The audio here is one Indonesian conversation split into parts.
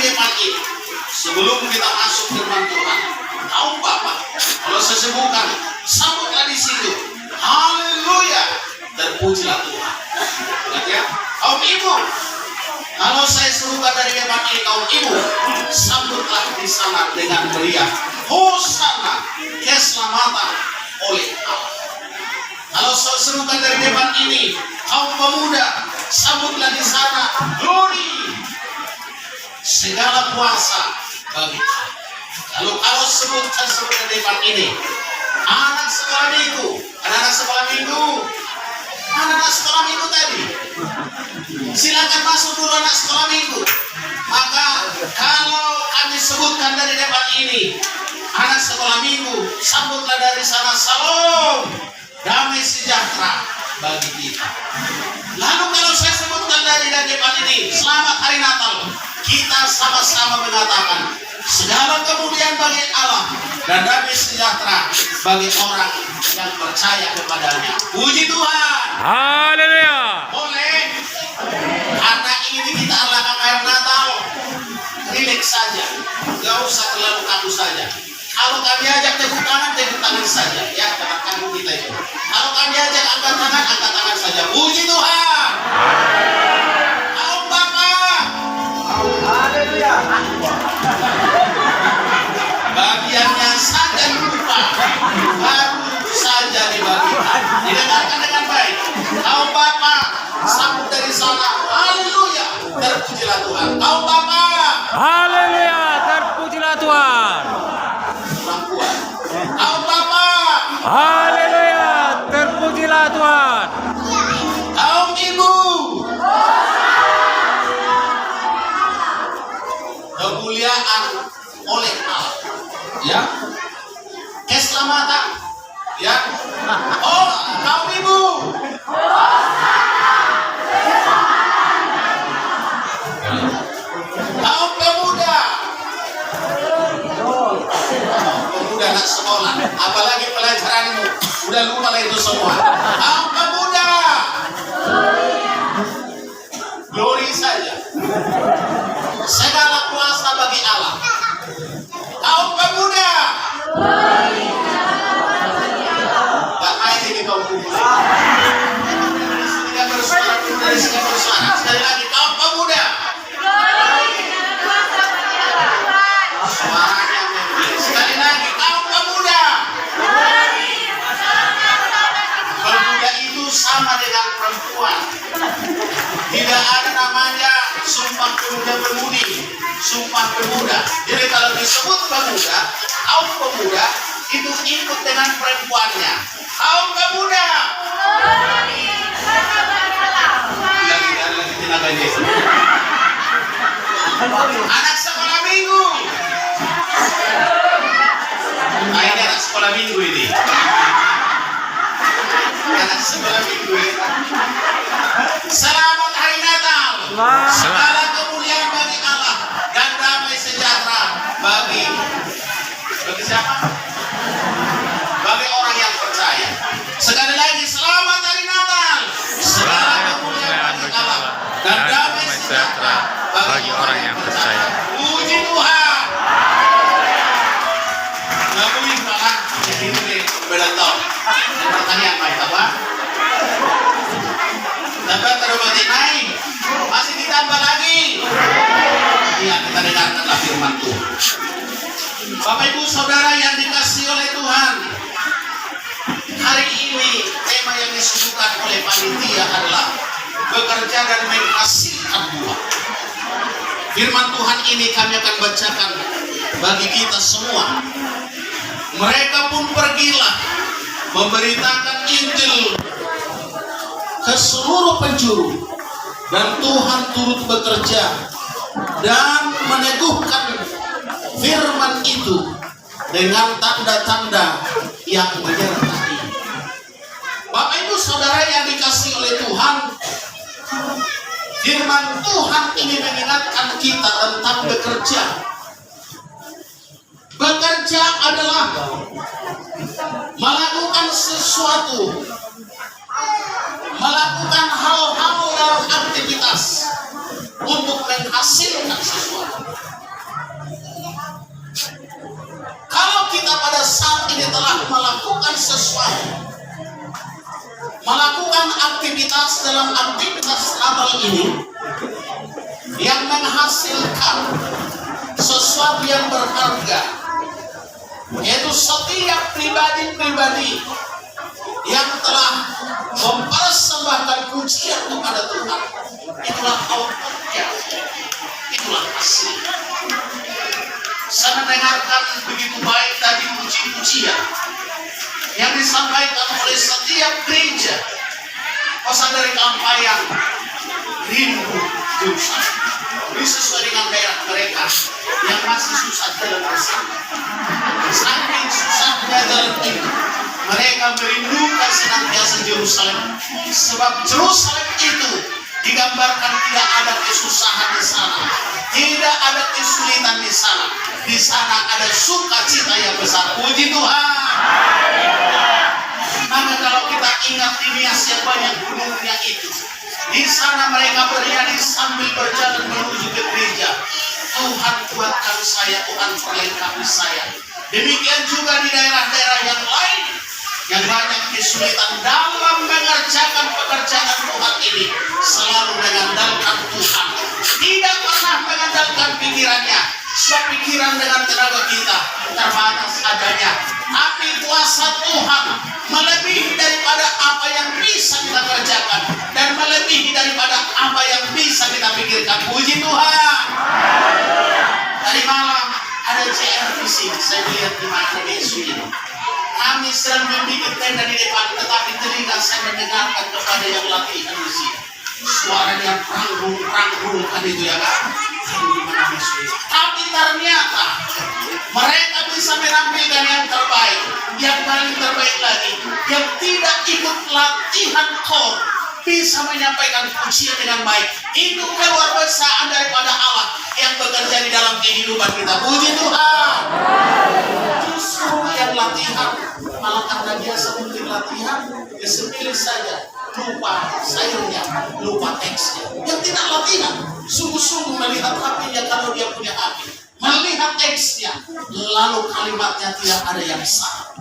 depan ini. Sebelum kita masuk firman Tuhan, kaum bapak, kalau saya sebutkan, sambutlah di situ. Haleluya, terpujilah Tuhan. Lihat ya, kaum ibu, kalau saya serukan dari depan ini, kaum ibu, sambutlah di sana dengan meriah. Hosana, keselamatan oleh Allah. Kalau saya serukan dari depan ini, kaum pemuda, sambutlah di sana. Glory, segala kuasa bagi Allah. Lalu kalau sebut dari depan ini, anak sekolah minggu, anak-anak sekolah minggu, anak-anak sekolah minggu tadi, silakan masuk dulu anak sekolah minggu. Maka kalau kami sebutkan dari depan ini, anak sekolah minggu, sambutlah dari sana. Salam, damai sejahtera bagi kita. Lalu kalau saya sebutkan dari depan ini, selamat hari Natal, kita sama-sama mengatakan segala kemuliaan bagi Allah dan damai sejahtera bagi orang yang percaya kepadanya. Puji Tuhan. Haleluya. Boleh. Karena ini kita adalah air Natal, rileks saja, gak usah terlalu kaku saja. Kalau kami ajak tepuk tangan saja, ya jangan kaku kita itu. Kalau kami ajak angkat tangan saja. Puji Tuhan. Kaum bapak, Haleluya. bagiannya saja lupa, baru saja dibagikan. Didengarkan dengan baik. Kaum bapak, sambut dari sana. Haleluya, terpujilah Tuhan. Kaum bapak, Haleluya, terpujilah Tuhan. kurang kuat. Kaum bapak, Haleluya, terpujilah Tuhan. kaum ibu, kemuliaan oleh Allah, ya, keselamatan, ya. Oh, kaum ibu, kaum pemuda, pemuda anak sekolah, apalagi pelajaranmu, udah lupa lah itu semua. Kaum pemuda, glory saja, segala kuasa bagi Allah. Kaum pemuda, gak main ini kaum pemuda. Tidak bersuara, tidak bersuara. Sekali lagi, kaum pemuda, suaranya memilih. Sekali lagi, kaum pemuda. Pemuda itu sama dengan perempuan. Tidak ada namanya sumpah pemuda-pemudi, sumpah pemuda. Jadi kalau disebut pemuda, kaum pemuda itu ikut dengan perempuannya. Kaum pemuda. Lagi tenaga Yesus. Anak sekolah minggu. Nah, ini anak sekolah minggu ini. Anak sekolah minggu ini. Selamat hari Natal. Segala kemuliaan bagi Allah dan damai sejahtera bagi siapa? Bagi orang yang percaya. Sekali lagi, selamat hari Natal. Segala kemuliaan bagi Allah dan damai sejahtera bagi orang yang percaya. Puji Tuhan. Ngabuin malah jadi ini berdatang. Pertanyaan baik apa? Dapat terobati naik, masih ditambah lagi. Iya, kita dengarkanlah firman Tuhan. Bapak Ibu Saudara yang dikasihi oleh Tuhan, hari ini tema yang disuguhkan oleh panitia adalah bekerja dan menghasilkan buah. Firman Tuhan ini kami akan bacakan bagi kita semua. Mereka pun pergilah memberitakan Injil ke seluruh penjuru, dan Tuhan turut bekerja dan meneguhkan firman itu dengan tanda-tanda yang menyertai. Bapak Ibu Saudara yang dikasihi oleh Tuhan, firman Tuhan ini mengingatkan kita tentang bekerja. Bekerja adalah melakukan sesuatu, melakukan hal-hal dalam aktivitas untuk menghasilkan sesuatu. aktivitas dalam aktivitas Natal ini yang menghasilkan sesuatu yang berharga, yaitu setiap pribadi-pribadi yang telah mempersembahkan pujian kepada Tuhan. Itulah outputnya, itulah hasil. Saya mendengarkan begitu baik tadi puji-pujian yang disampaikan oleh setiap gereja, pesan dari Kampayang, rindu Yerusalem. Ini sesuai dengan daerah mereka yang masih susah jalan bersama. Saking susahnya jalan itu, mereka merindukan senantiasa Yerusalem, sebab Yerusalem itu digambarkan tidak ada kesusahan di sana, tidak ada kesulitan di sana. Di sana ada sukacita yang besar. Puji Tuhan. Maka kalau kita ingat Timias yang banyak gunungnya itu, di sana mereka bernyanyi sambil berjalan menuju ke gereja. Tuhan kuatkan saya, Tuhan perlengkapi saya. Demikian juga di daerah-daerah yang lain yang banyak kesulitan dalam mengerjakan pekerjaan Tuhan ini, selalu mengandalkan Tuhan, tidak pernah mengandalkan pikirannya, sebab pikiran dengan tenaga kita terbatas adanya. Tapi kuasa Tuhan melebihi daripada apa yang bisa kita kerjakan dan melebihi daripada apa yang bisa kita pikirkan. Puji Tuhan. Tadi malam ada CR di sini, saya lihat di mana besok ini. Kami sedang membuat tenda di depan, tetapi telinga saya mendengarkan kepada yang latihan di sini. Suaranya prang-prung kan itu ya kan? Tapi ternyata mereka bisa menampilkan yang terbaik, yang paling terbaik lagi, yang tidak ikut latihan kor, bisa menyampaikan pujian dengan baik. Itu keluargaan daripada Allah yang bekerja di dalam kehidupan kita. Puji Tuhan. Justru yang latihan malah karena biasa mungkin latihan sepilih saja, lupa sayurnya, lupa teksnya. Yang tidak latihan sungguh-sungguh melihat HP-nya kalau dia punya HP, melihat teksnya, lalu kalimatnya tidak ada yang salah.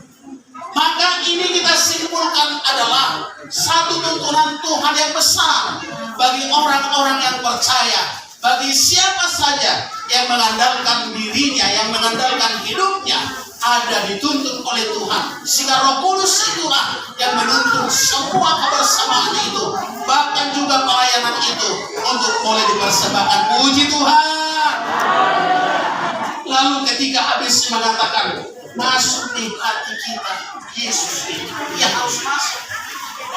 Maka ini kita simpulkan adalah satu tuntunan Tuhan yang besar bagi orang-orang yang percaya, bagi siapa saja yang mengandalkan dirinya, yang mengandalkan hidupnya, ada dituntun oleh Tuhan. Sehingga Roh Kudus itulah yang menuntun semua kebersamaan itu, bahkan juga pelayanan itu untuk mulai dipersembahkan. Puji Tuhan. Lalu ketika habis mengatakan masuk di hati kita, Yesus itu, dia harus masuk.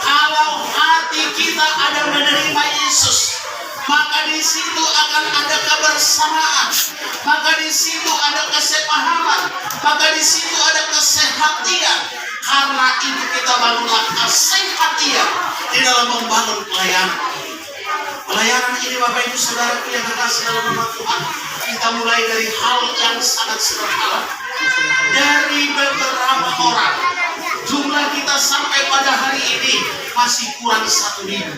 Kalau hati kita ada menerima Yesus, maka di situ akan ada kebersamaan, maka di situ ada kesepahaman, maka di situ ada kesehatian. Karena itu kita bangunlah kesehatian di dalam membangun pelayanan. Pelayanan ini Bapak Ibu Saudaraku yang kekasih dalam nama Tuhan, kita mulai dari hal yang sangat sederhana. Dari beberapa orang, jumlah kita sampai pada hari ini masih kurang 1.000.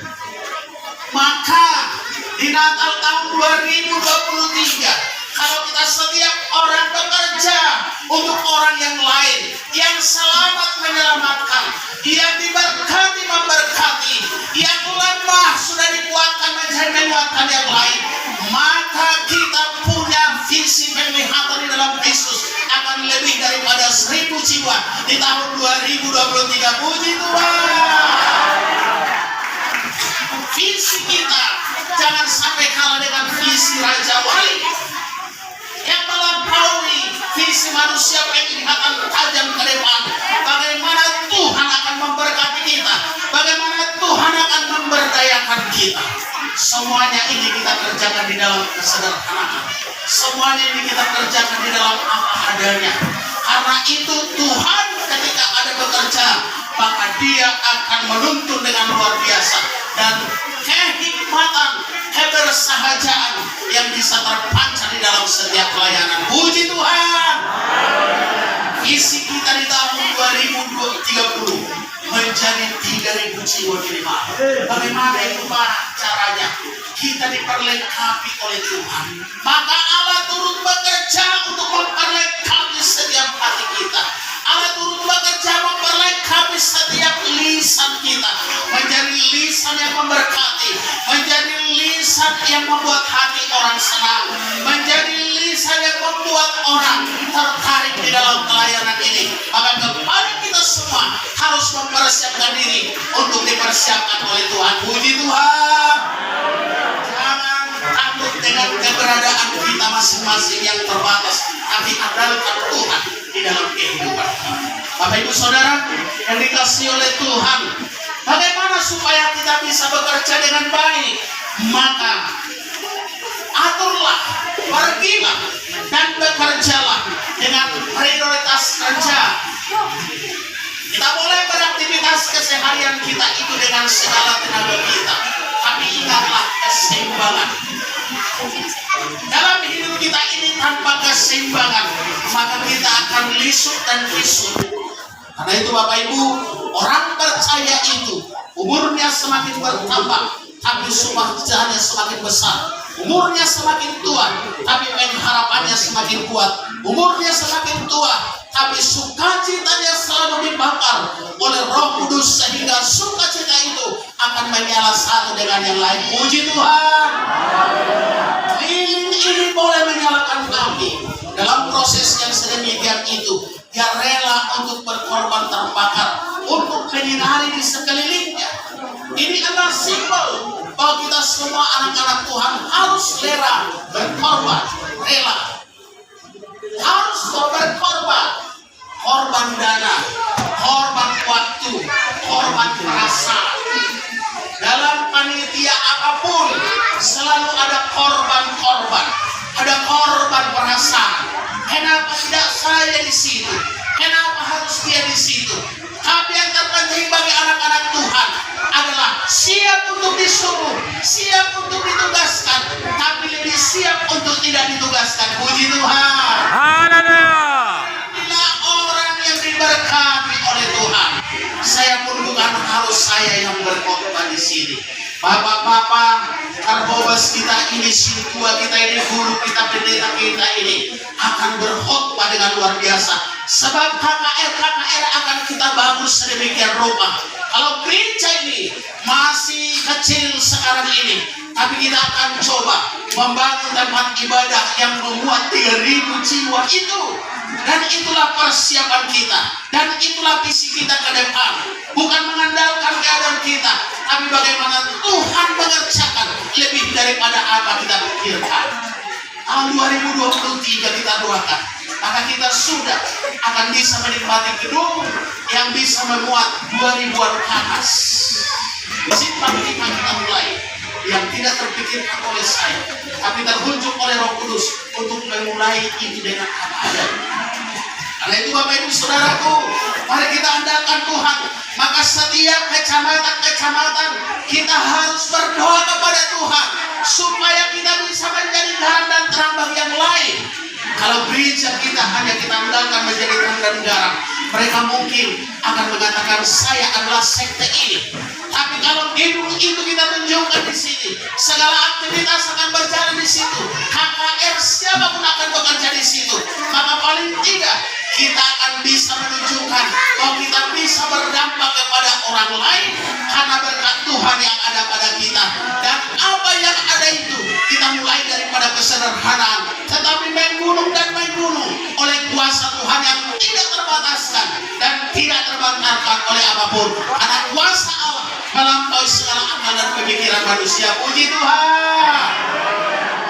Maka di Natal tahun 2023, kalau kita setiap orang bekerja untuk orang yang lain, yang selamat menyelamatkan, yang diberkati memberkati, yang lemah sudah dikuatkan menjadi menguatkan yang lain, maka kita punya visi penglihatan di dalam Kristus akan lebih daripada 1.000 jiwa di tahun 2023. Puji Tuhan. Visi kita jangan sampai kalah dengan visi Raja Wali yang melampaui visi manusia penglihatan tajam ke depan. Bagaimana Tuhan akan memberkati kita, bagaimana Tuhan akan memberdayakan kita. Semuanya ini kita kerjakan di dalam kesederhanaan. Semuanya ini kita kerjakan di dalam apa adanya. Karena itu Tuhan ketika ada bekerja, maka dia akan menuntun dengan luar biasa. Dan kehikmatan, kebersahajaan yang bisa terpancar di dalam setiap pelayanan. Puji Tuhan. Visi kita di tahun 2030 menjadi 3.000 jiwa kiriman. Bagaimana itu Pak caranya? Kita diperlengkapi oleh Tuhan. Maka Allah turut bekerja untuk memperlengkapi setiap hati kita. Allah turut bekerja memperlengkapi setiap lisan kita menjadi lisan yang membuat orang tertarik di dalam pelayanan ini. Maka kepada kita semua harus mempersiapkan diri untuk dipersiapkan oleh Tuhan. Puji Tuhan. Jangan takut dengan keberadaan kita masing-masing yang terbatas, tapi andalkan Tuhan di dalam kehidupan kita. Bapak Ibu Saudara yang dikasihi oleh Tuhan, bagaimana supaya kita bisa bekerja dengan baik? Maka aturlah, pergilah dan bekerjalah dengan prioritas kerja. Kita boleh beraktivitas keseharian kita itu dengan segala tenaga kita, tapi ingatlah keseimbangan. Dalam hidup kita ini tanpa keseimbangan, maka kita akan lisut dan kisut. Karena itu Bapak Ibu, orang percaya itu umurnya semakin bertambah, tapi sukacitanya semakin besar. Umurnya semakin tua, tapi pengharapannya semakin kuat. Umurnya semakin tua, tapi sukacitanya selalu dibakar oleh Roh Kudus, sehingga sukacita itu akan menyala satu dengan yang lain. Puji Tuhan. Lilin ini boleh menyalakan api. Dalam proses yang sedemikian itu, dia rela untuk berkorban terbakar untuk menyinari di sekelilingnya. Ini adalah simbol bahwa kita semua anak-anak Tuhan harus rela berkorban, rela harus berkorban, korban dana, korban waktu, korban perasaan. Dalam panitia apapun selalu ada korban-korban, ada korban perasaan. Kenapa tidak saya di situ? Kenapa harus dia di situ? Tapi yang terpenting bagi anak-anak Tuhan adalah siap untuk disuruh, siap untuk ditugaskan, tapi lebih siap untuk tidak ditugaskan. Puji Tuhan. Haleluya. Bila orang yang diberkati oleh Tuhan, saya pun bukan harus saya yang berkhotbah di sini. Bapak-bapak, karbobas kita ini, sintua kita ini, guru kita, pendeta kita ini akan berkhotbah dengan luar biasa. Sebab KKR akan kita bangun sedemikian rupa. Kalau gereja ini masih kecil sekarang ini, tapi kita akan coba membangun tempat ibadah yang memuat 3.000 jiwa itu. Dan itulah persiapan kita, dan itulah visi kita ke depan. Bukan mengandalkan keadaan kita, tapi bagaimana Tuhan mengerjakan lebih daripada apa kita pikirkan. Tahun 2023 kita doakan, maka kita sudah akan bisa menikmati gedung yang bisa memuat 2.000-an kapas. Disitulah kita mulai, yang tidak terpikirkan oleh saya, tapi terunjuk oleh Roh Kudus untuk memulai itu dengan apa adanya. Karena itu Bapak Ibu Saudaraku, mari kita andalkan Tuhan. Maka setiap kecamatan kita harus berdoa kepada Tuhan supaya kita bisa menjadi terang dan terang bagi yang lain. Kalau gereja kita hanya kita andalkan menjadi terang dan garam, mereka mungkin akan mengatakan saya adalah sekte ini. Tapi kalau gedung itu kita tunjukkan di sini, segala aktivitas akan berjalan di situ, KKR siapapun akan bekerja di situ, maka paling tidak kita akan bisa menunjukkan bahwa kita bisa berdampak kepada orang lain karena berkat Tuhan yang ada pada kita. Dan apa yang ada itu kita mulai daripada kesederhanaan, tetapi menggunung dan menggunung oleh kuasa Tuhan yang tidak terbataskan dan tidak terbantahkan oleh apapun. Karena kuasa Allah melampaui segala akal dan pemikiran manusia. Puji Tuhan.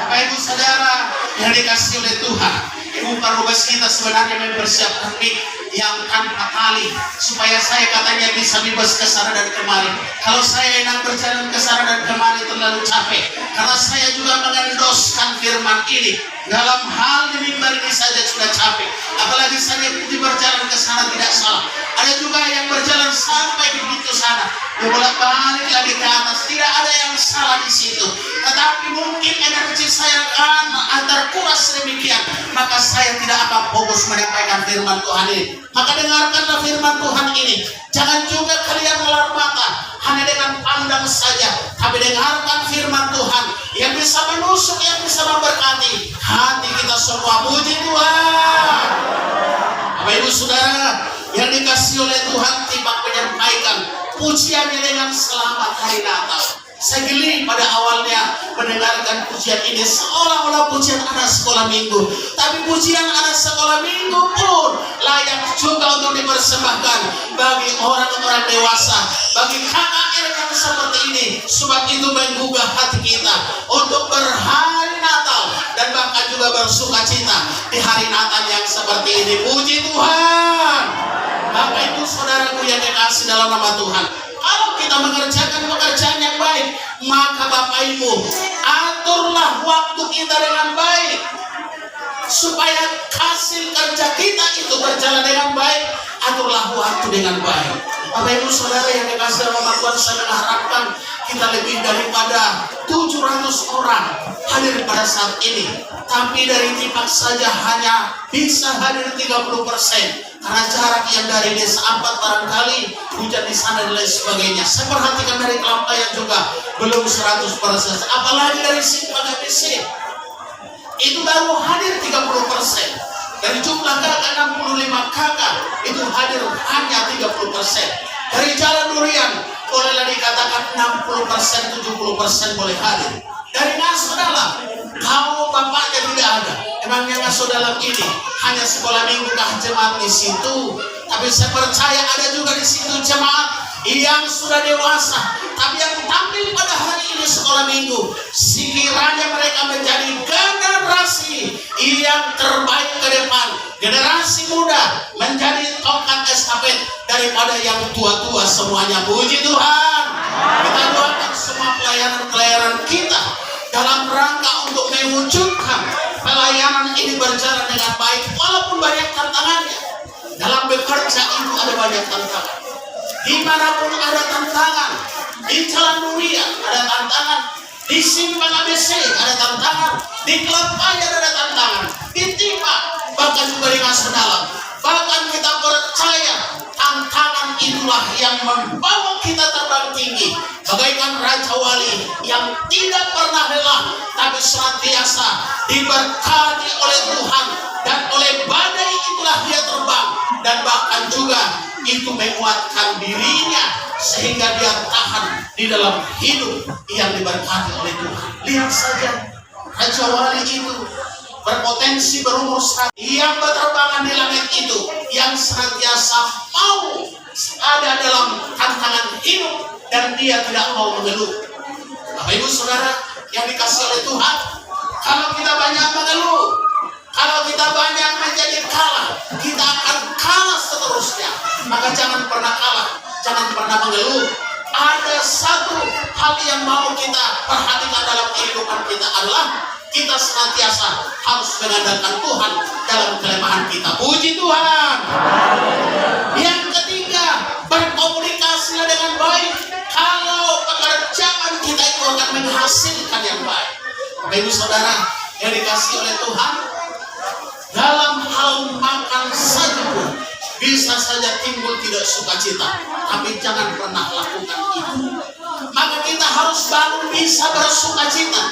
Bapak Ibu Saudara yang dikasihi oleh Tuhan, Ibu Parubas kita sebenarnya mempersiapkan mic yang tanpa tali supaya saya katanya bisa bebas ke sana dan kemari. Kalau saya enak berjalan ke sana dan kemari terlalu capek, karena saya juga mengendoskan firman ini. Dalam hal di mimbar ini saja sudah capek, apalagi saya berjalan ke sana tidak salah. Ada juga yang berjalan sampai di pintu sana, bolak-balik lagi ke atas, tidak ada yang salah di situ. Tetapi mungkin energi saya akan terkuras demikian, maka saya tidak akan fokus menyampaikan firman Tuhan ini. Maka dengarkanlah firman Tuhan ini. Jangan juga kalian melar mata hanya dengan pandang saja, tapi dengarkan firman Tuhan yang bisa menusuk, yang bisa memberkati hati kita semua. Puji Tuhan. Bapak Ibu Saudara yang dikasihi oleh Tuhan, tiba menyampaikan pujiannya dengan selamat hari Natal. Saya geli pada awalnya mendengarkan pujian ini, seolah-olah pujian anak sekolah minggu. Tapi pujian anak sekolah minggu pun layak juga untuk dipersembahkan bagi orang-orang dewasa, bagi KKR yang seperti ini. Sebab itu menggugah hati kita untuk berhari Natal dan bahkan juga bersuka cita di hari Natal yang seperti ini. Puji Tuhan. Bapak Ibu saudaraku yang dikasih dalam nama Tuhan, kalau kita mengerjakan pekerjaan yang baik, maka Bapak Ibu aturlah waktu kita dengan baik supaya hasil kerja kita itu berjalan dengan baik. Aturlah waktu dengan baik. Bapak Ibu saudara yang dikasih dalam nama Tuhan, saya mengharapkan kita lebih daripada 700 orang hadir pada saat ini. Tapi dari Tipak saja hanya bisa hadir 30%. Karena jarak yang dari desa Ampat barangkali hujan di sana dan lain sebagainya. Saya perhatikan dari Kelampayan juga belum 100%. Apalagi dari Simpang ABC itu baru hadir 30%. Dari jumlah kakak 65 kakak itu hadir hanya 30%. Dari Jalan Durian bolehlah dikatakan 60%, 70% boleh hadir. Dari Ngaso Dalam, kalau bapaknya tidak ada, emangnya Ngaso Dalam ini hanya sekolah minggu kah jemaat di situ? Tapi saya percaya ada juga di situ jemaat yang sudah dewasa, tapi yang tampil pada hari ini sekolah minggu. Sekiranya mereka menjadi generasi yang terbaik ke depan, generasi muda menjadi tongkat estafet daripada yang tua-tua semuanya. Puji Tuhan. Kita doakan semua pelayanan kita dalam rangka untuk mewujudkan pelayanan ini berjalan dengan baik, walaupun banyak tantangannya. Dalam bekerja itu ada banyak tantangan. Dimanapun ada tantangan. Di Jalan Durian ada tantangan. Di Simpang ABC ada tantangan. Di Kelampayan ada tantangan. Di Tipak, bahkan juga di Ngaso Dalam. Bahkan kita percaya tantangan itulah yang membawa kita terbang tinggi, bagaikan Raja Wali yang tidak pernah lelah, tapi senantiasa diberkati oleh Tuhan, dan oleh badai itulah dia terbang, dan bahkan juga itu menguatkan dirinya sehingga dia tahan di dalam hidup yang diberkati oleh Tuhan. Lihat saja Raja Wali itu berpotensi berumur 100, yang berterbangan di langit itu, yang senantiasa mau ada dalam tantangan hidup dan dia tidak mau mengeluh. Bapak Ibu saudara yang dikasih oleh Tuhan, kalau kita banyak mengeluh, kalau kita banyak menjadi kalah, kita akan kalah seterusnya. Maka jangan pernah kalah, jangan pernah mengeluh. Ada satu hal yang mau kita perhatikan dalam kehidupan kita adalah kita senantiasa harus mengandalkan Tuhan dalam kelemahan kita. Puji Tuhan. Yang ketiga, berkomunikasilah dengan baik. Kalau pekerjaan kita itu akan menghasilkan yang baik. Bapak Ibu saudara yang dikasih oleh Tuhan, dalam hal makan saja pun bisa saja timbul tidak sukacita, tapi jangan pernah lakukan itu. Maka kita harus bangun bisa bersukacita.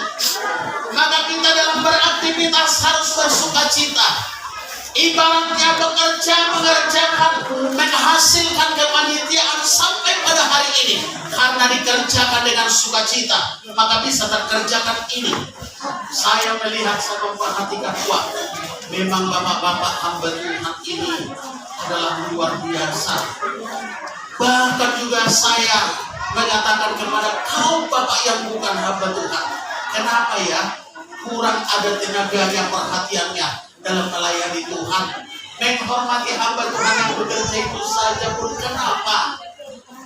Maka kita dalam beraktivitas harus bersukacita. Ibaratnya bekerja, mengerjakan, menghasilkan kepanitiaan sampai pada hari ini, karena dikerjakan dengan sukacita, maka bisa terkerjakan ini. Saya melihat, saya memperhatikan, wah, memang bapak-bapak hamba Tuhan ini adalah luar biasa. Bahkan juga saya mengatakan kepada kaum bapak yang bukan hamba Tuhan, kenapa ya kurang ada tenaganya, perhatiannya dalam melayani Tuhan, menghormati hamba Tuhan yang bekerja itu saja pun kenapa?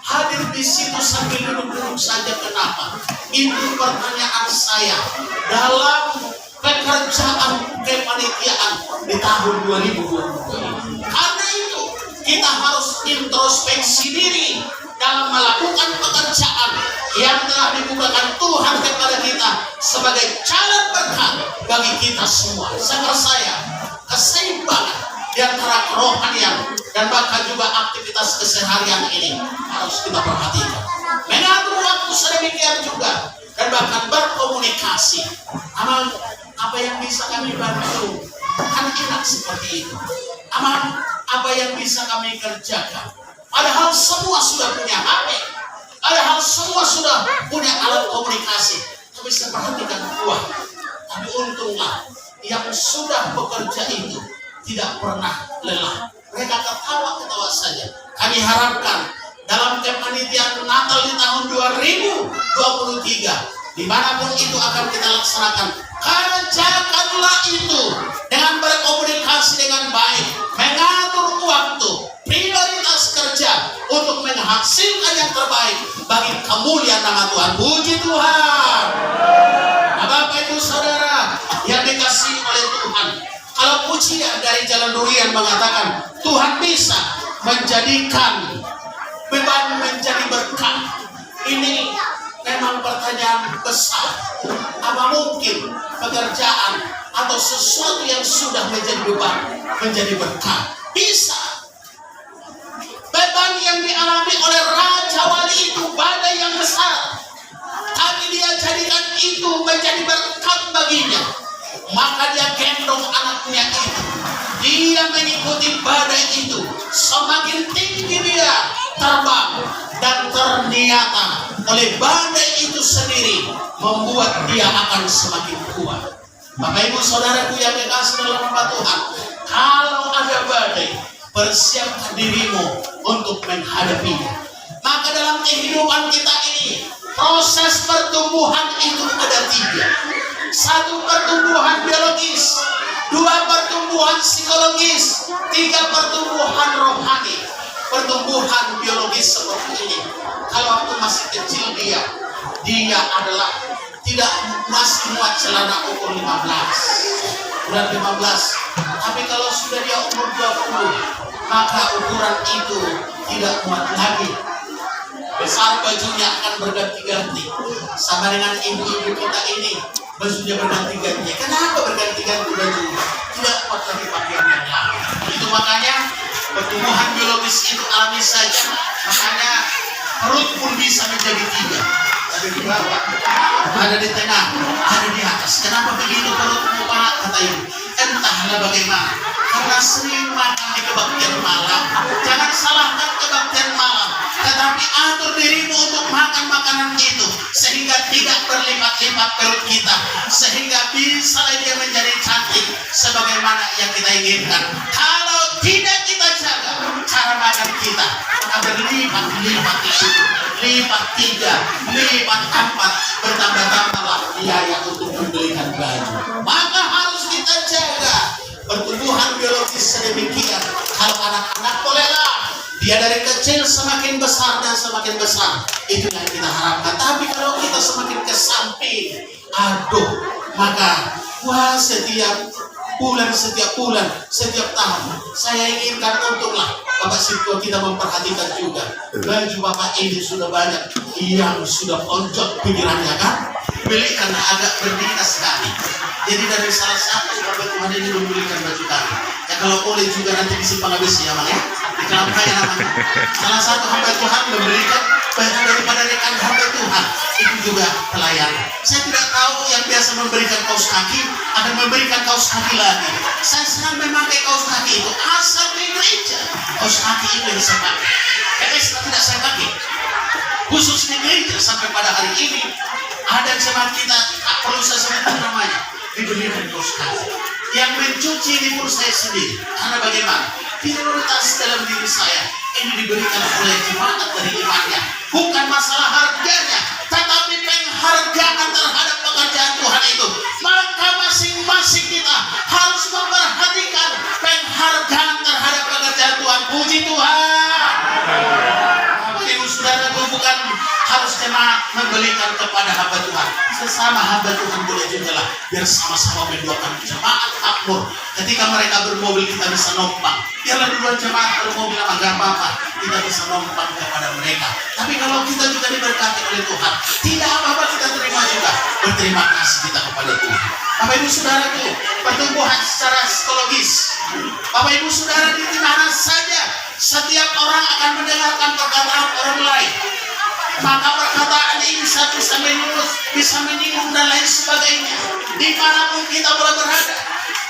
Hadir di situ sambil duduk-duduk saja kenapa? Itu pertanyaan saya dalam pekerjaan kepanitiaan di tahun 2022. Karena itu kita harus introspeksi diri dalam melakukan pekerjaan yang telah dibukakan Tuhan kepada kita sebagai jalan berkat bagi kita semua. Saya percaya keseimbangan di antara kerohanian dan bahkan juga aktivitas keseharian ini harus kita perhatikan. Mengatur waktu sedemikian juga dan bahkan berkomunikasi. Amal apa yang bisa kami bantu? Kan enak seperti itu. Amal apa yang bisa kami kerjakan? Padahal semua sudah punya HP, padahal semua sudah punya alat komunikasi. Tapi saya perhatikan, wah, tapi untunglah yang sudah bekerja itu tidak pernah lelah. Mereka ketawa-ketawa saja. Kami harapkan dalam kepanitiaan Natal di tahun 2023, dimanapun itu akan kita laksanakan, kerjakanlah itu dengan berkomunikasi dengan baik, mengatur waktu, prioritas kerja untuk menghasilkan yang terbaik bagi kemuliaan nama Tuhan. Puji Tuhan. Nah, Bapak Ibu Saudara yang dikasihi oleh Tuhan, kalau pujian dari Jalan Durian mengatakan Tuhan bisa menjadikan beban menjadi berkah, ini memang pertanyaan besar. Apa mungkin pekerjaan atau sesuatu yang sudah menjadi beban menjadi berkah? Bisa. Beban yang dialami oleh Raja Wali itu badai yang besar, tapi dia jadikan itu menjadi berkat baginya. Maka dia gendong anaknya itu, dia mengikuti badai itu. Semakin tinggi dia terbang, dan ternyata oleh badai itu sendiri membuat dia akan semakin kuat. Bapak Ibu Saudaraku yang dikasihi dalam nama Tuhan, kalau ada badai, persiapkan dirimu untuk menghadapinya. Maka dalam kehidupan kita ini, proses pertumbuhan itu ada 3. 1, pertumbuhan biologis, 2, pertumbuhan psikologis, 3, pertumbuhan rohani. Pertumbuhan biologis seperti ini, kalau waktu masih kecil dia adalah tidak masih muat celana umur 15, bulan 15. Tapi kalau sudah dia umur 20, maka ukuran itu tidak muat lagi. Besar bajunya akan berganti-ganti. Sama dengan ibu-ibu kita ini, bajunya berganti-ganti. Kenapa berganti-ganti baju? Tidak kuat lagi pakaian yang lama. Itu makanya pertumbuhan biologis itu alami saja. Makanya perut pun bisa menjadi 3. Ada di bawah, ada di tengah, ada di atas. Kenapa begitu perutmu Pak? Kata ibu. Entahlah bagaimana. Karena sering makan di kebaktian malam. Jangan salahkan kebaktian malam, tetapi atur dirimu untuk makan makanan itu sehingga tidak berlipat-lipat perut kita, sehingga bisa dia menjadi cantik sebagaimana yang kita inginkan. Kalau tidak kita jaga cara makan kita, maka berlipat-lipat itu, lipat 3, lipat 4, bertambah-tambahlah biaya untuk membelikan baju. Maka harus kita jaga pertumbuhan biologis sedemikian. Kalau anak-anak bolehlah dia dari kecil semakin besar dan semakin besar, itu yang kita harapkan. Tapi kalau kita semakin ke samping, aduh, maka setiap bulan, setiap tahun saya inginkan untunglah Bapak Sipko kita memperhatikan juga baju Bapak ini sudah banyak yang sudah onjok pikirannya kan, belikan agak berbeda sekali. Jadi dari salah satu Bapak Tuhan ini memberikan baju kami. Ya kalau boleh juga nanti disimpan habis ya Bang ya, di kelapanya namanya. Salah satu hamba Tuhan memberikan baju daripada rekan hamba Tuhan, itu juga pelayan. Saya tidak tahu yang biasa memberikan kaos kaki akan memberikan kaos kaki lagi. Saya senang memakai kaos kaki itu asal di gereja. Kaos kaki itu yang saya pakai. PSK tidak saya pakai. Khusus di gereja sampai pada hari ini ada jemaat kita, perlu saya sebutkan namanya, diberikan kaos kaki. Yang mencuci ini pun saya sendiri. Karena bagaimana? Prioritas dalam diri saya ini diberikan oleh jemaat dari imannya. Bukan masalah harganya, tetapi penghargaan terhadap pekerjaan Tuhan itu. Maka masing-masing kita harus memperhatikan penghargaan terhadap pekerjaan Tuhan. Puji Tuhan. Bapak Ibu Saudaraku, bukan harus jemaat membelikan kepada hamba Tuhan. Sesama hamba Tuhan boleh juga lah, biar sama-sama mendoakan jemaat makmur. Ketika mereka bermobil kita bisa numpang. Biarlah duluan jemaat bermobil sama gak apa-apa, kita bisa numpang kepada mereka. Tapi kalau kita juga diberkati oleh Tuhan, tidak apa-apa kita terima juga. Berterima kasih kita kepada Tuhan. Bapak Ibu Saudaraku, pertumbuhan secara psikologis. Bapak Ibu Saudara, di mana saja setiap orang akan mendengarkan perkataan orang lain, maka perkataan ini bisa menyulut, bisa menyinggung dan lain sebagainya. Dimanapun kita boleh berada.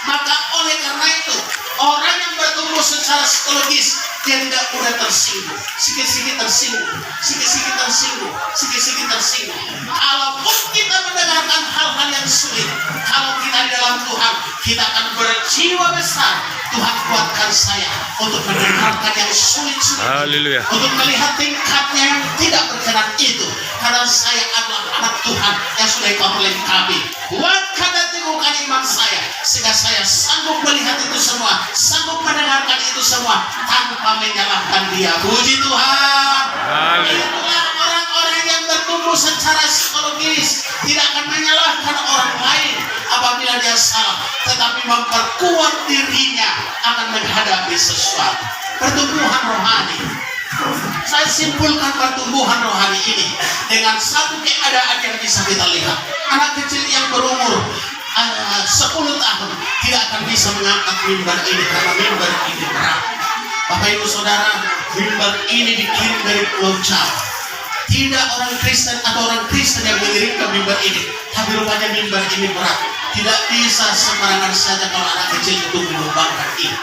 Maka oleh karena itu, orang yang bertumbuh secara psikologis dia tidak mudah tersinggung, sikit-sikit tersinggung, sikit-sikit tersinggung, sikit-sikit tersinggung. Kalaupun kita mendengarkan hal-hal yang sulit, kalau kita di dalam Tuhan, kita akan berjiwa besar. Tuhan kuatkan saya untuk mendengarkan yang sulit-sulit, Haleluya. untuk melihat tingkatnya yang tidak berkenan itu, karena saya adalah anak Tuhan yang sudah Kau melengkapi. Kuatkan dan teguhkan iman saya, sehingga saya sanggup melihat itu semua, sanggup mendengarkan itu semua tanpa menyalahkan Dia. Puji Tuhan. Itulah orang-orang yang bertumbuh secara psikologis, tidak akan menyalahkan orang lain apabila dia salah, tetapi memperkuat dirinya akan menghadapi sesuatu. Pertumbuhan rohani, saya simpulkan pertumbuhan rohani ini dengan satu keadaan yang bisa kita lihat. Anak kecil yang berumur 10 tahun tidak akan bisa mengangkat mimbar ini karena mimbar ini berat. Bapak Ibu Saudara, mimbar ini dikirim dari Pulau Jawa. Tidak orang Kristen atau orang Kristen yang mengirimkan mimbar ini, tapi rupanya mimbar ini berat. Tidak bisa sembarangan saja kalau anak kecil itu menyumbangkan ini.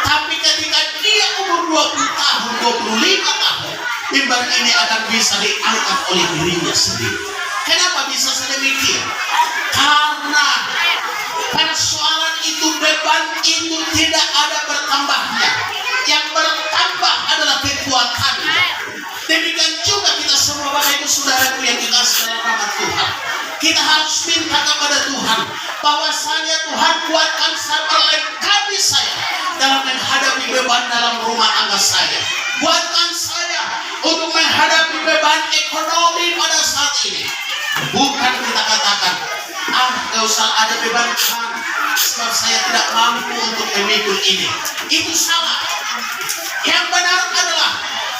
Tapi ketika dia umur 20 tahun, 25 tahun, mimbar ini akan bisa diangkat oleh dirinya sendiri. Kenapa bisa sedemikian? Karena persoalan itu, beban itu tidak ada bertambahnya. Yang bertambah adalah kekuatannya. Demikian juga kita semua Bapak Ibu Saudaraku yang dikasihi dalam nama Tuhan. Kita harus minta kepada Tuhan bahwasanya Tuhan kuatkan saya, perlengkapi saya dalam menghadapi beban dalam rumah tangga saya. Kuatkan saya untuk menghadapi beban ekonomi pada saat ini. Bukan kita katakan, gak usah ada beban Tuhan, sebab saya tidak mampu untuk memikul ini. Itu salah. Yang benar adalah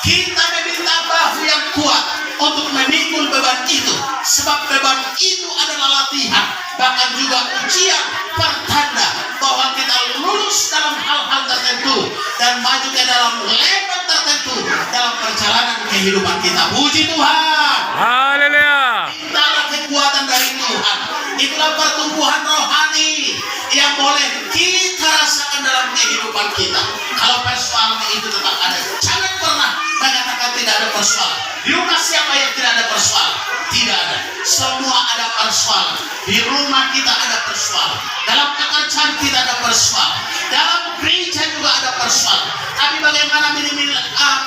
kita meminta bahu yang kuat untuk memikul beban itu, sebab beban itu adalah latihan, bahkan juga ujian pertanda bahwa kita lulus dalam hal-hal tertentu dan maju ke dalam level tertentu dalam perjalanan kehidupan kita. Puji Tuhan. Haleluya. Itulah kekuatan dari Tuhan. Itulah pertumbuhan rohani yang boleh kita rasakan dalam kehidupan kita. Kalau persoalan itu tetap ada, jangan pernah mengatakan tidak ada persoalan. Di rumah siapa yang tidak ada persoalan? Tidak ada. Semua ada persoalan. Di rumah kita ada persoalan. Dalam pekerjaan kita ada persoalan. Dalam gereja juga ada persoalan. Tapi bagaimana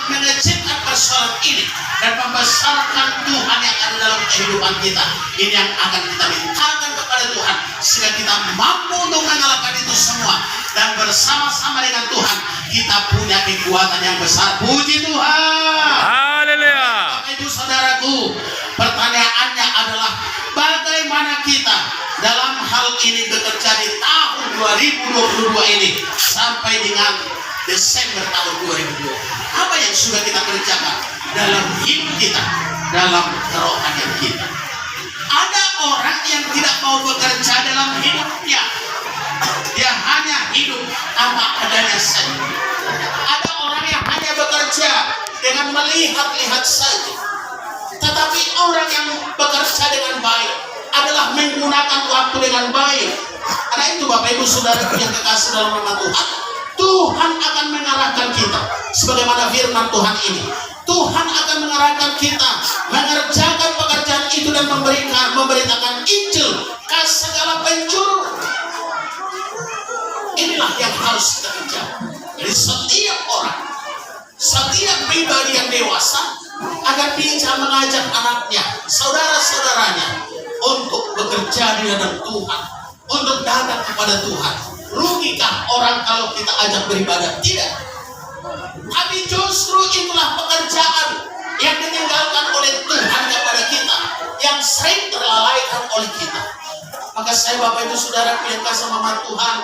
mengecilkan persoalan ini dan membesarkan Tuhan yang ada dalam kehidupan kita, ini yang akan kita mintakan kepada Tuhan, sehingga kita mampu untuk mengalahkan itu semua, dan bersama-sama dengan Tuhan kita punya kekuatan yang besar. Puji Tuhan. Haleluya. Bapak Ibu Saudaraku, pertanyaannya adalah bagaimana kita dalam hal ini bekerja di tahun 2022 ini sampai dengan Desember tahun 2020. Apa yang sudah kita kerjakan dalam hidup kita, dalam kerohanian kita? Ada orang yang tidak mau bekerja dalam hidupnya. Dia hanya hidup apa adanya saja. Ada orang yang hanya bekerja dengan melihat-lihat saja. Tetapi orang yang bekerja dengan baik adalah menggunakan waktu dengan baik. Karena itu Bapak Ibu Saudara yang kekasih dalam nama Tuhan, Tuhan akan mengarahkan kita sebagaimana firman Tuhan ini. Tuhan akan mengarahkan kita mengerjakan pekerjaan itu dan memberitakan Injil ke segala penjuru. Inilah yang harus kita kerjakan. Jadi setiap orang, setiap pribadi yang dewasa akan bisa mengajak anaknya, saudara-saudaranya untuk bekerja di hadapan Tuhan, untuk datang kepada Tuhan. Rugikah orang kalau kita ajak beribadah? Tidak. Tapi justru itulah pekerjaan yang ditinggalkan oleh Tuhan kepada kita, yang sering terlalaikan oleh kita. Maka saya Bapak Ibu Saudara yang kasih sama Tuhan,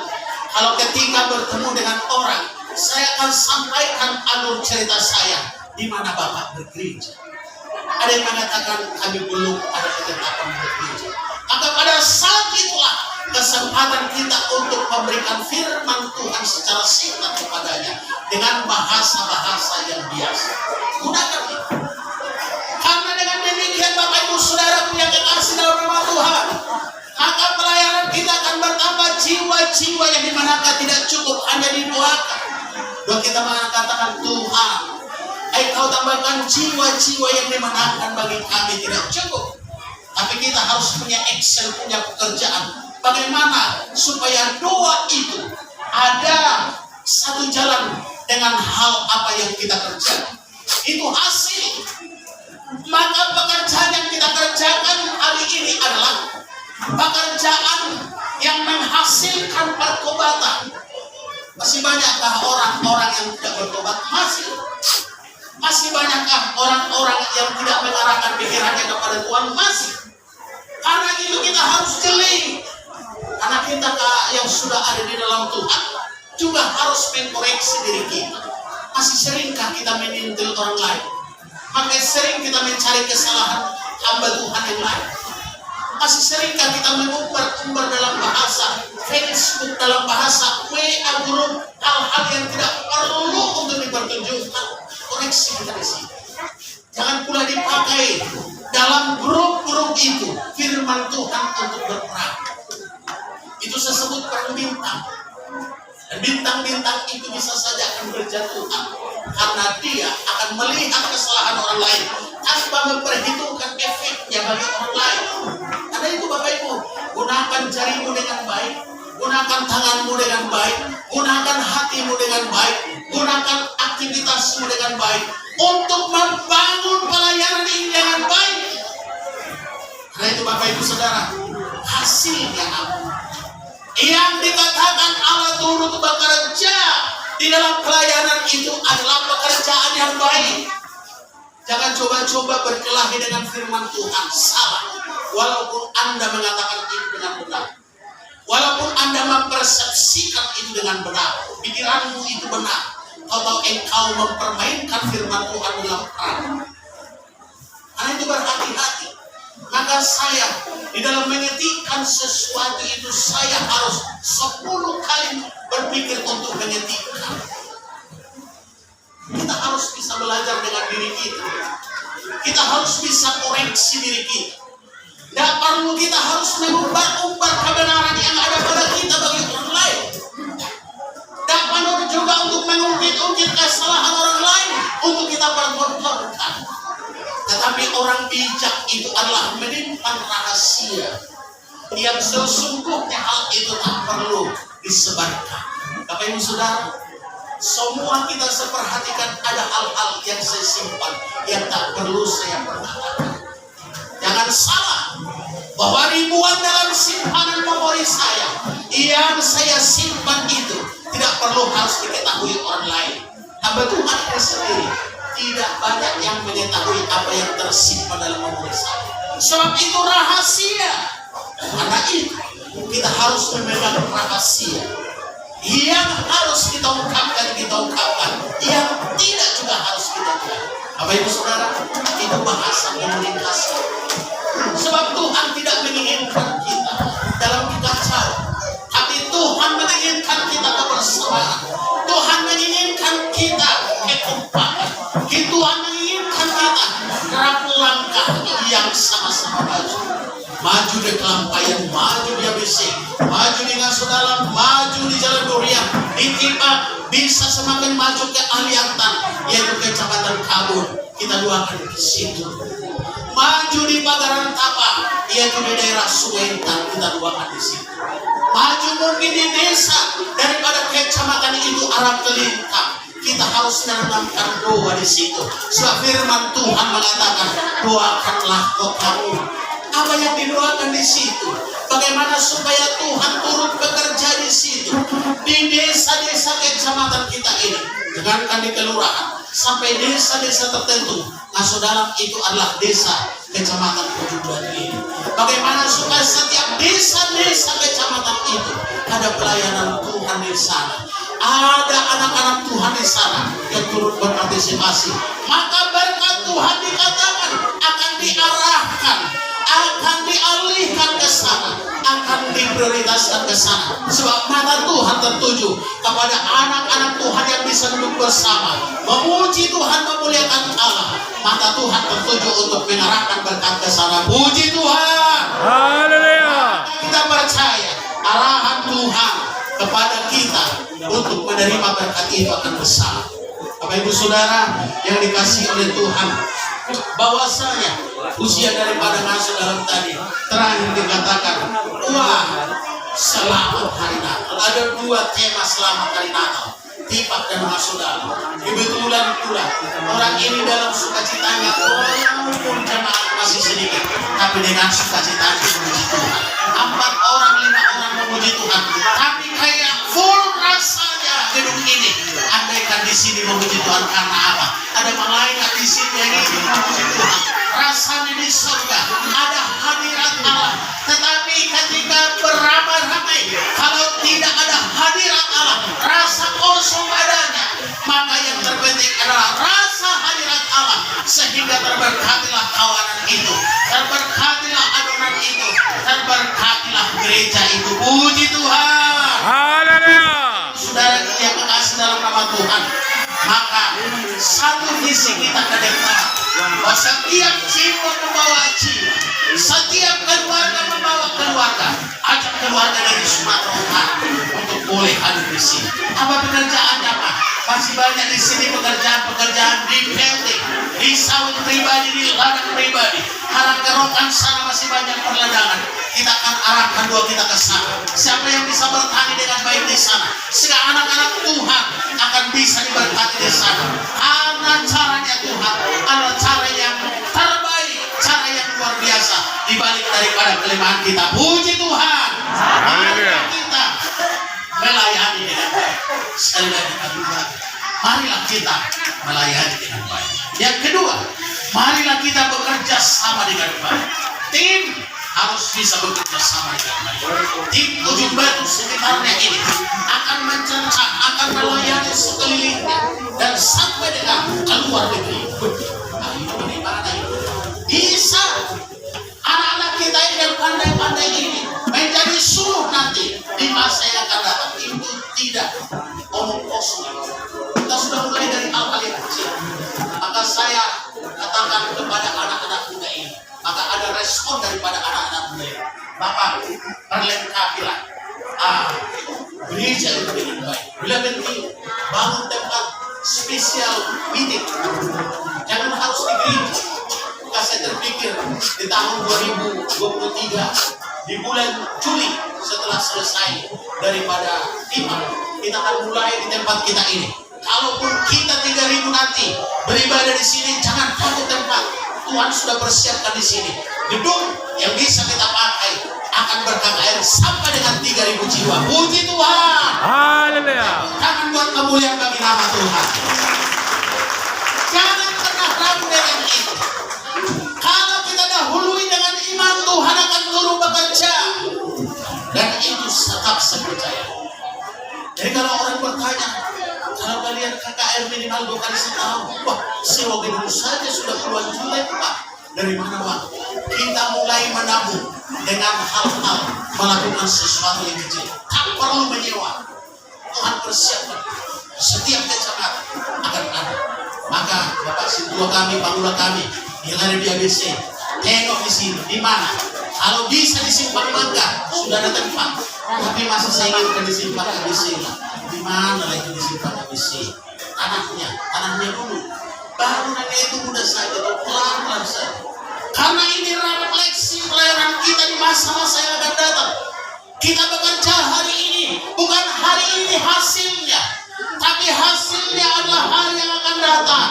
kalau ketika bertemu dengan orang, saya akan sampaikan alur cerita saya di mana Bapak bergereja. Ada yang mengatakan kami belum ada ketetapan bergereja. Maka pada saat itulah kesempatan kita untuk memberikan firman Tuhan secara singkat kepadanya dengan bahasa-bahasa yang biasa. Gunakan itu. Karena dengan demikian Bapak Ibu Saudara yang kekasih dalam nama Tuhan, maka pelayanan kita akan bertambah, jiwa-jiwa yang dimana tidak cukup hanya di 2 doakan. Doa kita mengatakan, Tuhan, Engkau tambahkan jiwa-jiwa yang dimenangkan bagi kami tidak cukup. Tapi kita harus punya action, punya pekerjaan. Bagaimana supaya doa itu ada satu jalan dengan hal apa yang kita kerjakan. Itu hasil. Maka pekerjaan yang kita kerjakan hari ini adalah pekerjaan yang menghasilkan pertobatan. Masih banyakkah orang-orang yang tidak bertobat? Masih banyakkah orang-orang yang tidak mengarahkan pikirannya kepada Tuhan? Masih. Karena itu kita harus jeli. Karena kita yang sudah ada di dalam Tuhan juga harus mengkoreksi diri kita. Masih seringkah kita menintil orang lain? Masih sering kita mencari kesalahan hamba Tuhan yang lain? Masih seringkah kita mengumbar-umbar dalam bahasa Facebook, dalam bahasa WA grup, hal-hal yang tidak perlu untuk dipertunjukkan? Koreksi kita di sini. Jangan pula dipakai dalam grup-grup itu firman Tuhan untuk berperang. Itu saya sebut perang bintang. Dan bintang-bintang itu bisa saja akan berjatuhan karena dia akan melihat kesalahan orang lain tanpa memperhitungkan efeknya bagi orang lain. Karena itu Bapak Ibu, gunakan jarimu dengan baik, gunakan tanganmu dengan baik, gunakan hatimu dengan baik, gunakan aktivitasmu dengan baik untuk membangun pelayanan ini dengan baik. Karena itu Bapak Ibu Saudara, hasilnya apa? Yang dikatakan Allah turut bekerja di dalam pelayanan itu adalah pekerjaan yang baik. Jangan coba-coba berkelahi dengan firman Tuhan. Salah. Walaupun Anda mengatakan itu dengan benar, walaupun Anda mempersepsikan itu dengan benar, pikiranmu itu benar, atau engkau mempermainkan firman Tuhan dalam perang. Karena itu berhati-hati. Maka saya di dalam mengetikkan sesuatu itu saya harus 10 kali berpikir untuk mengetikkan. Kita harus bisa belajar dengan diri kita. Kita harus bisa koreksi diri kita. Tidak perlu kita harus mengumbar-umbar kebenaran yang ada pada kita bagi orang lain. Tidak perlu juga untuk mengungkit-ungkit kesalahan orang lain untuk kita pertontonkan. Tetapi orang bijak itu adalah menyimpan rahasia yang sesungguhnya hal itu tak perlu disebarkan. Bapak Ibu Saudara, semua kita seperhatikan ada hal-hal yang saya simpan yang tak perlu saya perkatakan. Jangan salah bahwa ribuan dalam simpanan memori saya yang saya simpan itu tidak perlu harus diketahui orang lain. Hamba Tuhan sendiri tidak banyak yang mengetahui apa yang tersimpan dalam memori saya. Sebab itu rahasia. Karena itu kita harus memegang rahasia yang harus kita ungkapkan, yang tidak juga harus kita ungkapkan. Bapak Ibu Saudara, itu bahasa komunikasi. Sebab Tuhan tidak menginginkan kita dalam kekacauan, tapi Tuhan menginginkan kita kebersamaan. Tuhan menginginkan kita kekompakan. Tuhan menginginkan kita gerak langkah yang sama-sama maju. Maju di kelampaian, maju di ABC, maju di Ngasudalam, maju di Jalan Durian, di Tipak, bisa semakin maju ke Aliantan, yaitu Kecamatan Kabur. Kita doakan di situ. Maju di Pagaran Tapak, yaitu di daerah Suwentan, kita doakan di situ. Maju mungkin di desa daripada kecamatan itu arah Kelintang. Kita harus menanamkan doa di situ. Sebab firman Tuhan mengatakan, doakanlah kotamu. Apa yang didoakan di situ? Bagaimana supaya Tuhan turut bekerja di situ? Di desa-desa kecamatan kita ini, jangankan di kelurahan, sampai desa-desa tertentu. Ngasudalam itu adalah desa kecamatan Ujung ini. Bagaimana supaya setiap desa-desa kecamatan itu ada pelayanan Tuhan di sana, ada anak-anak Tuhan di sana yang turut berpartisipasi. Maka berkat Tuhan dikatakan akan diarahkan, akan dialihkan ke sana, akan diprioritaskan ke sana. Sebab mata Tuhan tertuju kepada anak-anak Tuhan yang bisa duduk bersama, memuji Tuhan, memuliakan Allah. Mata Tuhan tertuju untuk mengarahkan berkat ke sana. Puji Tuhan. Haleluya. Kita percaya arahan Tuhan, kepada kita untuk menerima berkat itu akan besar. Bapak Ibu Saudara yang dikasihi oleh Tuhan, bahwasanya usia daripada masuk dalam tadi terakhir dikatakan, wah, selamat hari Natal. Ada dua tema selamat hari Natal, tipak dan masuk dalam. Kebetulan pula orang ini dalam sukacitanya, walaupun jemaat masih sedikit, tapi dengan sukacitanya memuji Tuhan. 4 orang 5 orang memuji Tuhan, tapi kayak full rasanya gedung ini. Andaikan di sini memuji Tuhan karena apa? Ada malaikat di sini yang ingin memuji Tuhan. Rasanya di surga ada hadirat Allah. Tetapi ketika beramai-ramai, kalau tidak ada hadirat Allah, rasa kosong adanya. Maka yang terpenting adalah rasa hadirat Allah, sehingga terberkatilah kawanan itu, terberkatilah adonan itu, terberkatilah gereja itu. Puji Tuhan. Haleluya. Saudara yang kekasih dalam nama Tuhan, maka satu visi kita ke depan, bahwa setiap jiwa membawa jiwa, setiap keluarga membawa keluarga. Ajak keluarga dari Sumatera Utara untuk boleh hadir di sini. Apa pekerjaannya, Pak? Masih banyak di sini pekerjaan-pekerjaan di PLT, di sawit pribadi, di ladang pribadi. Harap kerokan sana masih banyak perladangan. Kita akan arahkan doa kita ke sana. Siapa yang bisa bertani dengan baik di sana, sehingga anak-anak Tuhan akan bisa diberkati di sana. Karena caranya Tuhan adalah cara yang terbaik, cara yang luar biasa di balik daripada kelemahan kita. Puji Tuhan. Marilah kita melayani dengan baik. Sekali lagi kami bilang, marilah kita melayani dengan baik. Yang kedua, marilah kita bekerja sama dengan baik. Tim harus bisa bekerja sama dengan baik. Tim Ujung Batu sekitarnya ini akan mencerca, akan melayani sekelilingnya dan sampai dengan keluar negeri. Nah, itu bagaimana itu? Bisa anak-anak kita ini yang pandai-pandai ini menjadi suluh nanti di masa yang akan datang. Itu tidak omong kosong. Kita sudah mulai dari hal-hal yang kecil. Maka saya katakan kepada anak-anak muda ini, maka ada respon daripada anak-anak muda ini. Bapak, perlengkapilah gereja itu dengan baik. Bila penting, bangun tempat spesial meeting. Jangan harus di gereja. Maka saya terpikir di tahun 2023, di bulan Juli setelah selesai daripada iman, kita akan mulai di tempat kita ini. Kalaupun kita 3.000 nanti beribadah di sini, jangan takut tempat. Tuhan sudah persiapkan di sini gedung yang bisa kita pakai, akan berKKR sampai dengan 3.000 jiwa. Puji Tuhan. Haleluya. Jangan buat kemuliaan bagi nama Tuhan. Jangan pernah ragu dengan itu. Kalau kita dahului dengan iman, Tuhan akan turun bekerja, dan itu tetap sepercaya. Jadi kalau orang bertanya, kalau kalian KKR minimal 2 kali setahun, wah, sewa gedung saja sudah puluhan juta itu, Pak. Dari mana, Pak? Kita mulai menabung dengan hal-hal melakukan sesuatu yang kecil. Tak perlu menyewa. Tuhan persiapkan setiap kecamatan akan ada. Maka Bapak Sintua kami, Panggula kami yang ada di ABC, tengok di sini, di mana? Kalau bisa di Simpang Mangga, sudah ada tempat. Tapi masih saya inginkan di Simpang ABC lah. Di mana lagi di Simpang ABC? Tanahnya dulu. Bangunannya itu mudah saja, pelan-pelan saja. Karena ini refleksi pelayanan kita di masa-masa yang akan datang. Kita bekerja hari ini, bukan hari ini hasilnya, tapi hasilnya adalah hari yang akan datang.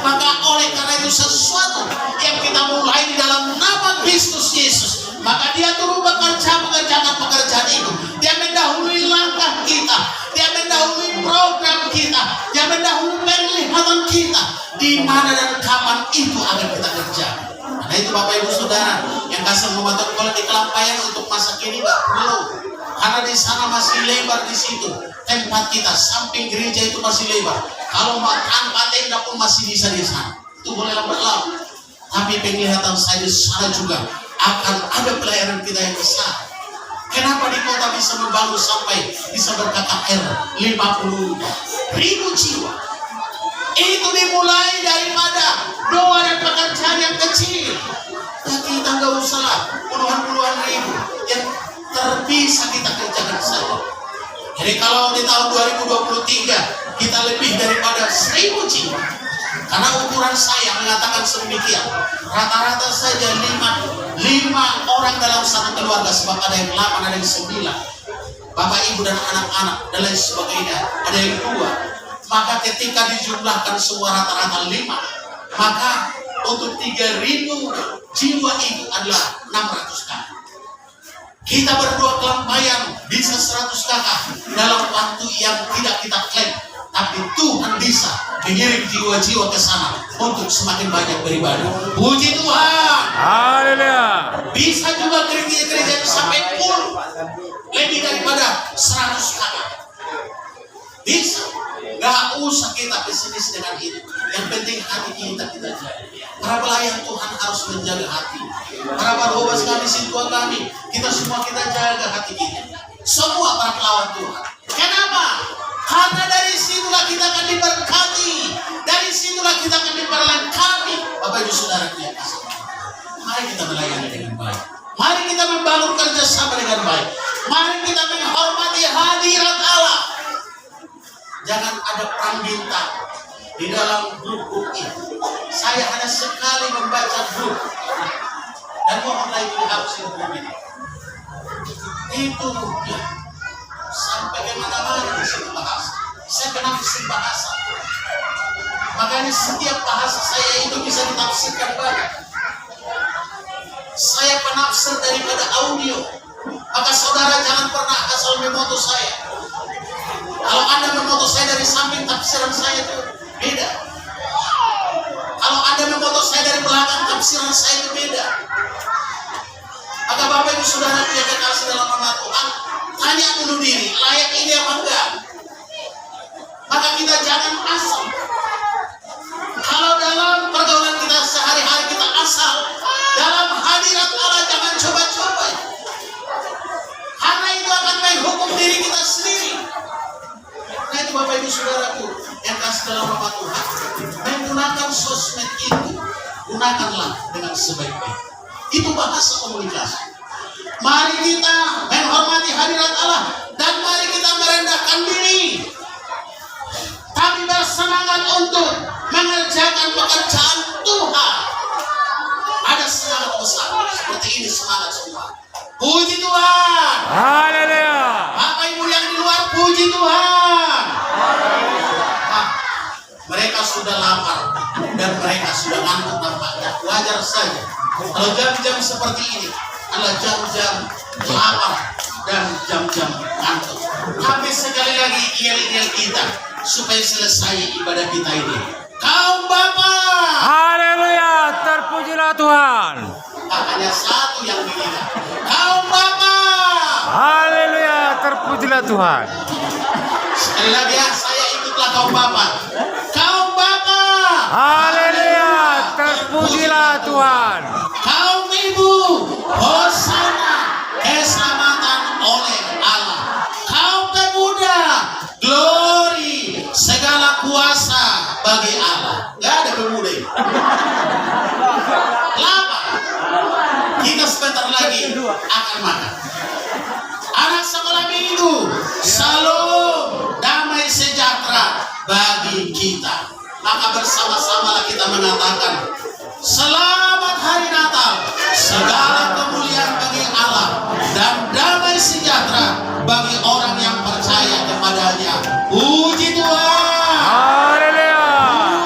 Maka oleh karena itu sesuatu yang kita mulai di dalam nama Kristus Yesus, maka dia turun mengerjakan pekerjaan itu. Dia mendahului langkah kita, dia mendahului program kita, dia mendahului penglihatan kita, di mana dan kapan itu akan kita kerjakan. Nah itu Bapak Ibu Saudara yang kasih membantu kalau di Kelampayan untuk masa kini belum, karena di sana masih lebar di situ tempat kita, samping gereja itu masih lebar. Kalau mau tanpa tenda pun masih bisa di sana. Itu boleh lambat-lambat. Tapi penglihatan saya di sana juga akan ada pelayanan kita yang besar. Kenapa di kota bisa membangun sampai bisa berKKR 50.000 jiwa? Itu dimulai daripada doa dan pekerjaan yang kecil. Ya kita nggak usah puluhan ribu yang terbisa kita kerjakan saja. Jadi kalau di tahun 2023 kita lebih daripada 1000 jiwa. Karena ukuran saya mengatakan sedemikian. Rata-rata saja 5 orang dalam satu keluarga, sebab ada yang 8, ada yang 9. Bapak, ibu, dan anak-anak dan lain sebagainya, ada yang 2. Maka ketika dijumlahkan semua rata-rata 5, maka untuk 3.000 jiwa itu adalah 600 kakak. Kita berdua kelampayan bisa 100 kakak dalam waktu yang tidak kita klaim. Tapi Tuhan bisa mengirim jiwa-jiwa ke sana untuk semakin banyak beribadah. Puji Tuhan. Haleluya. Bisa juga gereja-gereja sampai full, lebih daripada 100 kakak. Bisa. Gak usah kita pesimis dengan itu. Yang penting hati kita jaga. Para pelayan Tuhan harus menjaga hati. Para barobas kami, sintuan kami, kita semua kita jaga hati kita. Semua para pelawan Tuhan. Kenapa? Karena dari situlah kita akan diberkati. Dari situlah kita akan diperlengkapi. Bapak ibu saudara yang kasih. Mari kita melayani dengan baik. Mari kita membangun kerjasama dengan baik. Mari kita menghormati hadirat Allah. Jangan ada perang bintang di dalam grup ini. Saya hanya sekali membaca grup dan mohonlah itu dihapusin grup ini. Itu ya, sampai kemana-mana di situ bahasa. Saya penafsir bahasa. Makanya setiap bahasa saya itu bisa ditafsirkan banyak. Saya penafsir daripada audio. Maka saudara jangan pernah asal memoto saya. Kalau Anda memoto saya dari samping, tafsiran saya itu beda. Kalau Anda memoto saya dari belakang, tafsiran saya itu beda. Maka Bapak Ibu Saudara yang kekasih dalam nama Tuhan, tanya dulu diri, layak ini apa enggak? Maka kita jangan asal. Kalau dalam pergaulan kita sehari-hari kita asal, dalam hadirat Allah jangan coba-coba. Karena itu akan menghukum diri kita sendiri. Nah itu Bapak Ibu Saudaraku yang kasih dalam nama Tuhan, menggunakan sosmed itu, gunakanlah dengan sebaik-baik. Itu bahasa komunikasi. Mari kita menghormati hadirat Allah dan mari kita merendahkan diri. Tapi bersemangat untuk mengerjakan pekerjaan Tuhan. Ada semangat besar seperti ini, semangat semua. Puji Tuhan. Haleluya. Bapak Ibu yang di luar, puji Tuhan. Nah, mereka sudah lapar dan mereka sudah ngantuk nampaknya. Wajar saja. Kalau jam-jam seperti ini adalah jam-jam lapar dan jam-jam ngantuk. Tapi sekali lagi iel-iel kita supaya selesai ibadah kita ini. Kaum Bapak. Haleluya. Terpujilah Tuhan. Hanya satu yang dilihat. Kaum Bapak. Haleluya. Terpujilah Tuhan. Sekali lagi ya, saya ikutlah kaum Bapak. Kaum Bapak. Haleluya. Terpujilah Tuhan. Kaum Ibu, hosana keselamatan oleh Allah. Kaum pemuda, glory, segala kuasa bagi Allah. Gak ada pemuda ini. Lama. Kita sebentar lagi akan makan. Anak sekolah minggu, salam, damai sejahtera bagi kita. Maka bersama-samalah kita mengatakan, selamat hari Natal, segala kemuliaan bagi Allah dan damai sejahtera bagi orang yang percaya kepadanya. Puji Tuhan. Haleluya.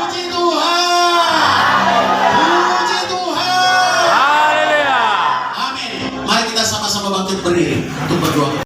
Puji Tuhan. Puji Tuhan. Haleluya. Amin. Mari kita sama-sama bangkit berdiri untuk berdoa.